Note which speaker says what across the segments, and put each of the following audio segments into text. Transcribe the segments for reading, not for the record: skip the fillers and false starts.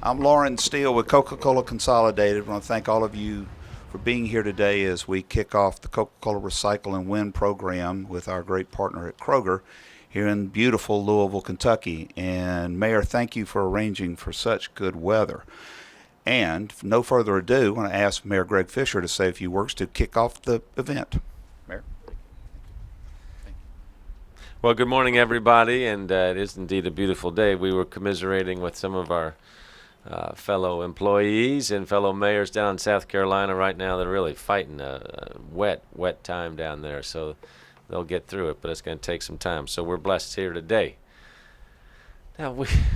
Speaker 1: I'm Lauren Steele with Coca-Cola Consolidated. I want to thank all of you for being here today as we kick off the Coca-Cola Recycle Win program with our great partner at Kroger here in beautiful Louisville, Kentucky. And Mayor, thank you for arranging for such good weather. And no further ado, I want to ask Mayor Greg Fisher to say a few words to kick off the event. Mayor?
Speaker 2: Well, good morning, everybody, and it is indeed a beautiful day. We were commiserating with some of our fellow employees and fellow mayors down in South Carolina right now. They're really fighting a wet time down there, so they'll get through it, but it's going to take some time. So we're blessed here today. Now,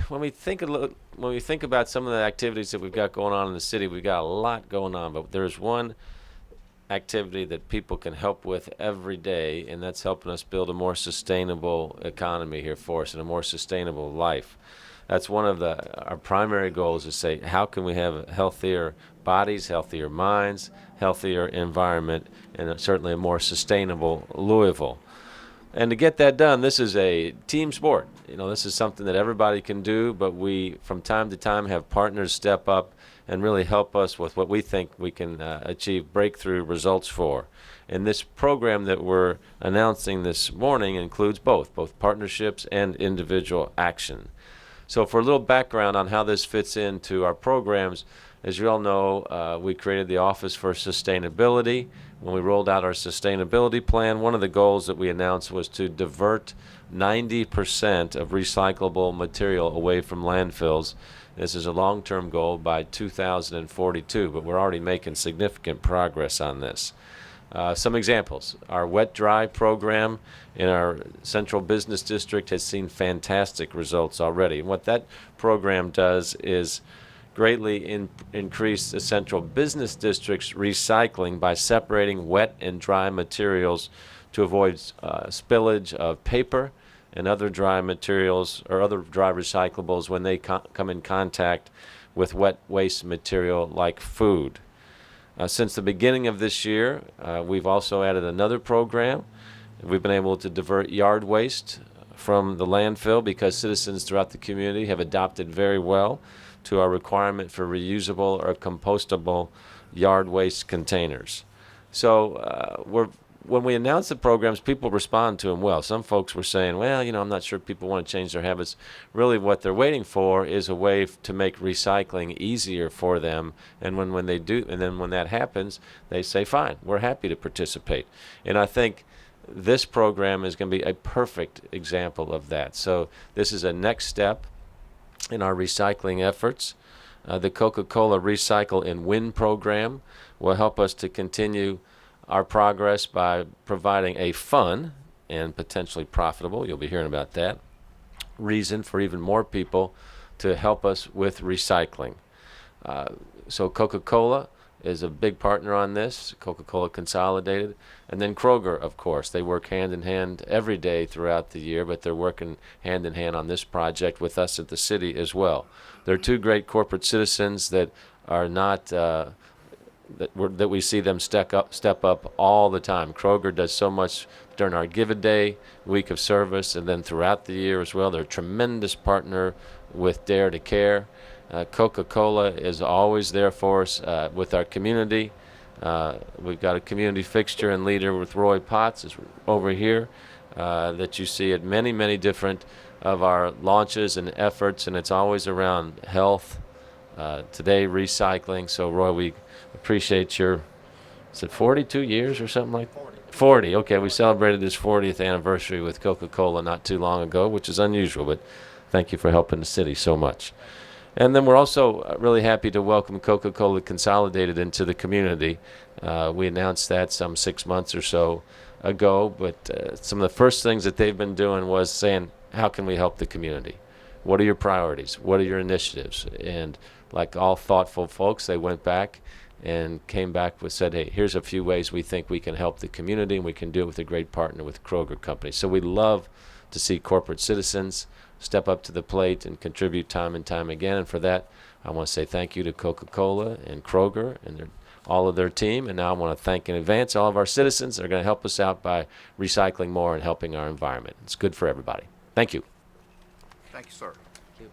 Speaker 2: when we think about some of the activities that we've got going on in the city, we've got a lot going on, but there's one activity that people can help with every day, and that's helping us build a more sustainable economy here for us and a more sustainable life. That's one of our primary goals, is say, how can we have healthier bodies, healthier minds, healthier environment, and certainly a more sustainable Louisville. And to get that done, this is a team sport. This is something that everybody can do, but we, from time to time, have partners step up and really help us with what we think we can achieve breakthrough results for. And this program that we're announcing this morning includes both partnerships and individual action. So for a little background on how this fits into our programs, as you all know, we created the Office for Sustainability. When we rolled out our sustainability plan, one of the goals that we announced was to divert 90% of recyclable material away from landfills. This is a long-term goal by 2042, but we're already making significant progress on this. Some examples. Our wet-dry program in our central business district has seen fantastic results already. And what that program does is greatly increase the central business district's recycling by separating wet and dry materials to avoid spillage of paper and other dry materials or other dry recyclables when they come in contact with wet waste material like food. Since the beginning of this year, we've also added another program. We've been able to divert yard waste from the landfill because citizens throughout the community have adopted very well to our requirement for reusable or compostable yard waste containers. So when we announce the programs, people respond to them well. Some folks were saying, well, I'm not sure people want to change their habits. Really what they're waiting for is a way to make recycling easier for them. And when they do, and then when that happens, they say, fine, we're happy to participate. And I think this program is going to be a perfect example of that. So this is a next step in our recycling efforts. The Coca-Cola Recycle Win program will help us to continue our progress by providing a fun and potentially profitable, you'll be hearing about that, reason for even more people to help us with recycling. So Coca-Cola is a big partner on this, Coca-Cola Consolidated, and then Kroger, of course. They work hand in hand every day throughout the year, but they're working hand in hand on this project with us at the city as well. They're two great corporate citizens that are not that we see them step up all the time. Kroger does so much during our Give a Day week of service, and then throughout the year as well. They're a tremendous partner with Dare to Care. Coca-Cola is always there for us with our community. We've got a community fixture and leader with Roy Potts is over here that you see at many, many different of our launches and efforts, and it's always around health, today recycling. So Roy, we appreciate your, is it 42 years or something like that? 40. Okay, we celebrated this 40th anniversary with Coca-Cola not too long ago, which is unusual, but thank you for helping the city so much. And then we're also really happy to welcome Coca-Cola Consolidated into the community. We announced that some 6 months or so ago, but some of the first things that they've been doing was saying, how can we help the community? What are your priorities? What are your initiatives? And like all thoughtful folks, they went back and came back with said, hey, here's a few ways we think we can help the community, and we can do it with a great partner with Kroger Company. So we love to see corporate citizens step up to the plate and contribute time and time again. And for that, I want to say thank you to Coca-Cola and Kroger and all of their team. And now I want to thank in advance all of our citizens that are going to help us out by recycling more and helping our environment. It's good for everybody. Thank you.
Speaker 1: Thank you, sir.
Speaker 2: Thank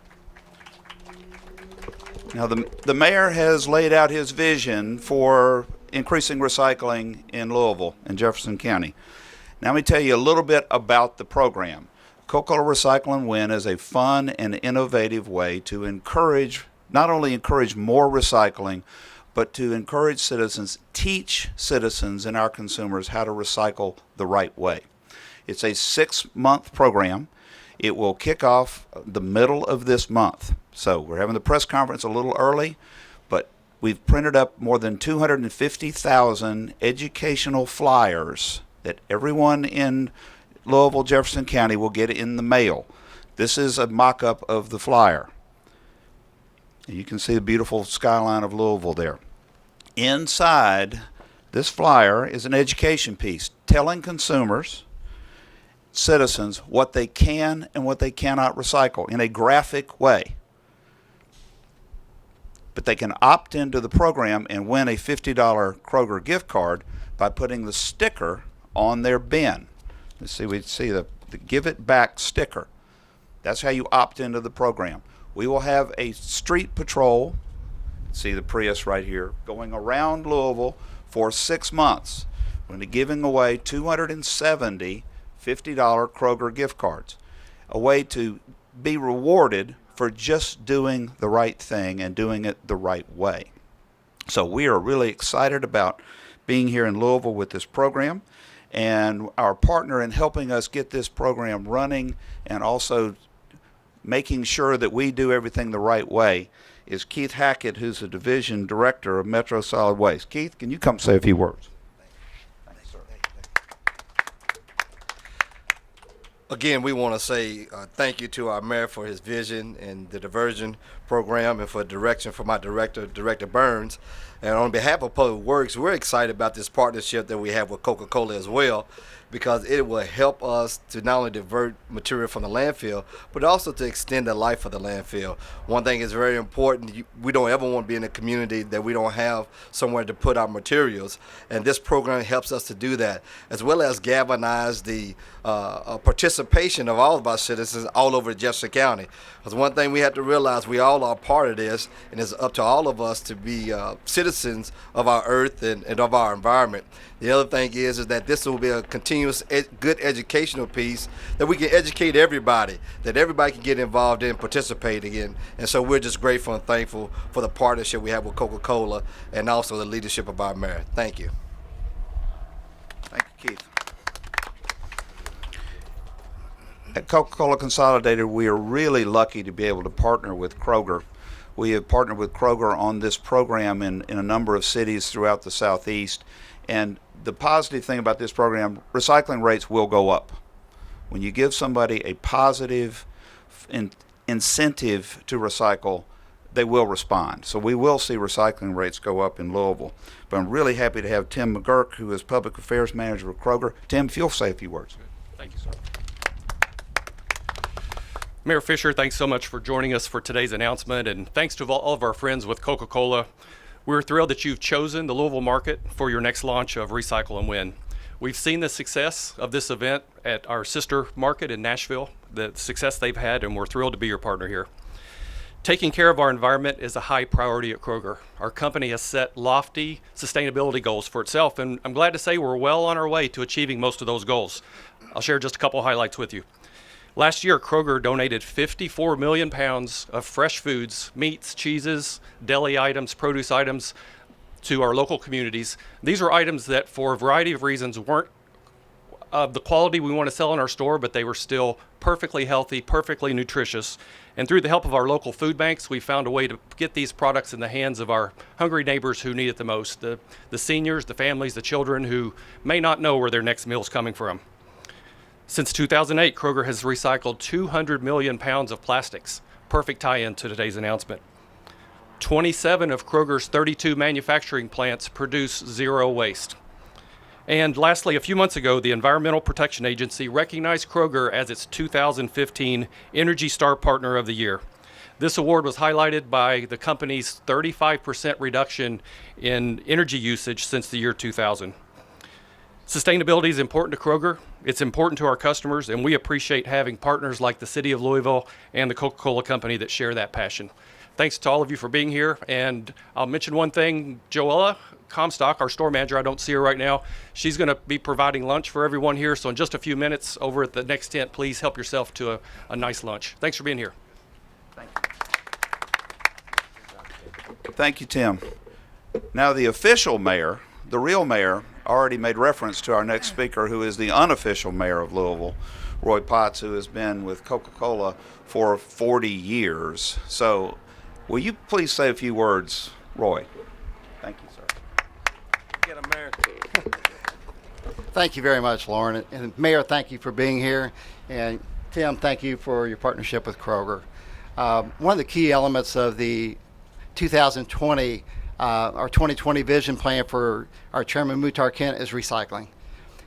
Speaker 2: you.
Speaker 1: Now, the mayor has laid out his vision for increasing recycling in Louisville and Jefferson County. Now, let me tell you a little bit about the program. Coca-Cola Recycle Win is a fun and innovative way to not only encourage more recycling, but to encourage citizens, teach citizens and our consumers how to recycle the right way. It's a 6-month program. It will kick off the middle of this month. So we're having the press conference a little early, but we've printed up more than 250,000 educational flyers that everyone in Louisville, Jefferson County will get in the mail. This is a mock-up of the flyer. You can see the beautiful skyline of Louisville there. Inside this flyer is an education piece telling consumers, citizens, what they can and what they cannot recycle in a graphic way. But they can opt into the program and win a $50 Kroger gift card by putting the sticker on their bin. We see the Give It Back sticker. That's how you opt into the program. We will have a street patrol, see the Prius right here, going around Louisville for 6 months. We're going to be giving away 270 $50 Kroger gift cards, a way to be rewarded for just doing the right thing and doing it the right way. So we are really excited about being here in Louisville with this program, and our partner in helping us get this program running and also making sure that we do everything the right way is Keith Hackett, who's the Division Director of Metro Solid Waste. Keith, can you come say a few words?
Speaker 3: Again, we want to say thank you to our mayor for his vision and the diversion program and for direction from our Director Burns. And on behalf of Public Works, we're excited about this partnership that we have with Coca-Cola as well, because it will help us to not only divert material from the landfill, but also to extend the life of the landfill. One thing is very important, we don't ever want to be in a community that we don't have somewhere to put our materials, and this program helps us to do that, as well as galvanize the participation of all of our citizens all over Jefferson County. Because one thing we have to realize, we all are part of this, and it's up to all of us to be citizens of our earth and of our environment. The other thing is that this will be a continuous good educational piece that we can educate everybody, that everybody can get involved in, participating in. And so we're just grateful and thankful for the partnership we have with Coca-Cola and also the leadership of our mayor. Thank you.
Speaker 1: Thank you, Keith. At Coca-Cola Consolidated, we are really lucky to be able to partner with Kroger. We have partnered with Kroger on this program in a number of cities throughout the Southeast. And the positive thing about this program, recycling rates will go up. When you give somebody a positive incentive to recycle, they will respond. So we will see recycling rates go up in Louisville. But I'm really happy to have Tim McGurk, who is Public Affairs Manager of Kroger. Tim, if you'll say a few words.
Speaker 4: Thank you, sir. Mayor Fisher, thanks so much for joining us for today's announcement, and thanks to all of our friends with Coca-Cola. We're thrilled that you've chosen the Louisville market for your next launch of Recycle and Win. We've seen the success of this event at our sister market in Nashville, the success they've had, and we're thrilled to be your partner here. Taking care of our environment is a high priority at Kroger. Our company has set lofty sustainability goals for itself, and I'm glad to say we're well on our way to achieving most of those goals. I'll share just a couple highlights with you. Last year, Kroger donated 54 million pounds of fresh foods, meats, cheeses, deli items, produce items to our local communities. These are items that, for a variety of reasons, weren't of the quality we want to sell in our store, but they were still perfectly healthy, perfectly nutritious. And through the help of our local food banks, we found a way to get these products in the hands of our hungry neighbors who need it the most, the seniors, the families, the children who may not know where their next meal is coming from. Since 2008, Kroger has recycled 200 million pounds of plastics. Perfect tie-in to today's announcement. 27 of Kroger's 32 manufacturing plants produce zero waste. And lastly, a few months ago, the Environmental Protection Agency recognized Kroger as its 2015 Energy Star Partner of the Year. This award was highlighted by the company's 35% reduction in energy usage since the year 2000. Sustainability is important to Kroger, it's important to our customers, and we appreciate having partners like the City of Louisville and the Coca-Cola Company that share that passion. Thanks to all of you for being here. And I'll mention one thing. Joella Comstock, our store manager, I don't see her right now. She's going to be providing lunch for everyone here. So in just a few minutes over at the next tent, please help yourself to a nice lunch. Thanks for being here.
Speaker 1: Thank you, Tim. Now, the official mayor, the real mayor, already made reference to our next speaker, who is the unofficial mayor of Louisville, Roy Potts, who has been with Coca-Cola for 40 years. So, will you please say a few words, Roy? Thank you, sir.
Speaker 2: Get a mayor.
Speaker 5: Thank you very much, Lauren. And Mayor, thank you for being here. And Tim, thank you for your partnership with Kroger. One of the key elements of the 2020, our 2020 vision plan for our Chairman Muhtar Kent is recycling.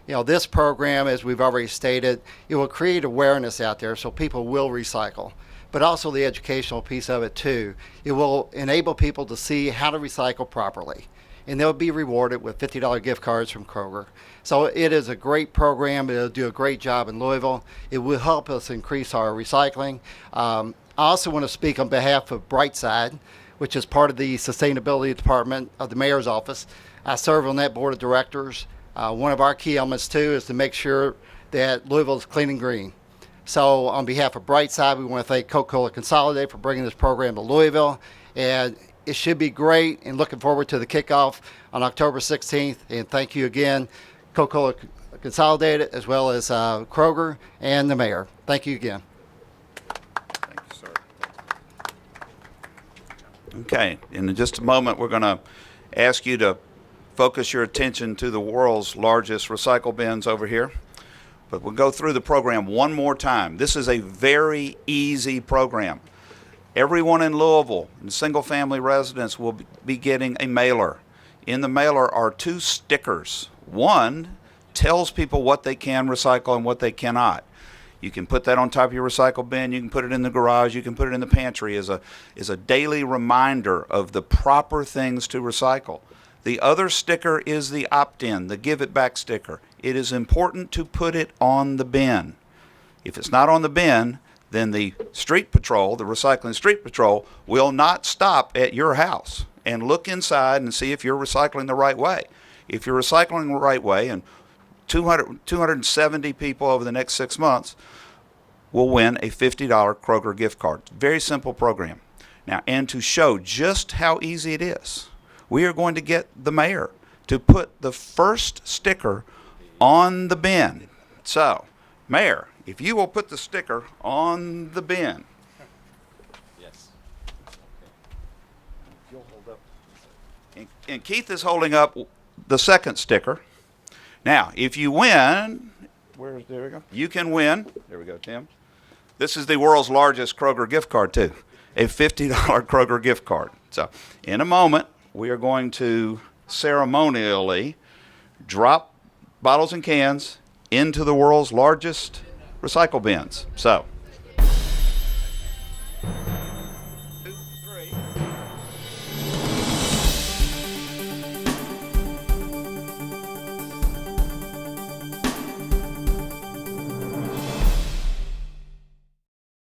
Speaker 5: You know, this program, as we've already stated, it will create awareness out there so people will recycle, but also the educational piece of it too. It will enable people to see how to recycle properly, and they'll be rewarded with $50 gift cards from Kroger. So it is a great program. It'll do a great job in Louisville. It will help us increase our recycling. I also want to speak on behalf of Brightside, which is part of the sustainability department of the mayor's office. I serve on that board of directors. One of our key elements too is to make sure that Louisville is clean and green. So on behalf of Brightside, we want to thank Coca-Cola Consolidated for bringing this program to Louisville. And it should be great, and looking forward to the kickoff on October 16th. And thank you again, Coca-Cola Consolidated, as well as Kroger and the mayor. Thank you again.
Speaker 1: Thank you, sir. Okay, in just a moment, we're going to ask you to focus your attention to the world's largest recycle bins over here. But we'll go through the program one more time. This is a very easy program. Everyone in Louisville, and single-family residents, will be getting a mailer. In the mailer are 2 stickers. One tells people what they can recycle and what they cannot. You can put that on top of your recycle bin. You can put it in the garage. You can put it in the pantry as a daily reminder of the proper things to recycle. The other sticker is the opt-in, the give it back sticker. It is important to put it on the bin. If it's not on the bin, then the street patrol, the recycling street patrol, will not stop at your house and look inside and see if you're recycling the right way. If you're recycling the right way, and 270 people over the next 6 months will win a $50 Kroger gift card. Very simple program. Now, and to show just how easy it is, we are going to get the mayor to put the first sticker on the bin. So, Mayor, if you will put the sticker on the bin.
Speaker 2: Yes.
Speaker 1: You'll hold up. And Keith is holding up the second sticker. Now, if you win, there we go. You can win. There we go, Tim. This is the world's largest Kroger gift card, too. A $50 Kroger gift card. So, in a moment, we are going to ceremonially drop bottles and cans into the world's largest recycle bins. So,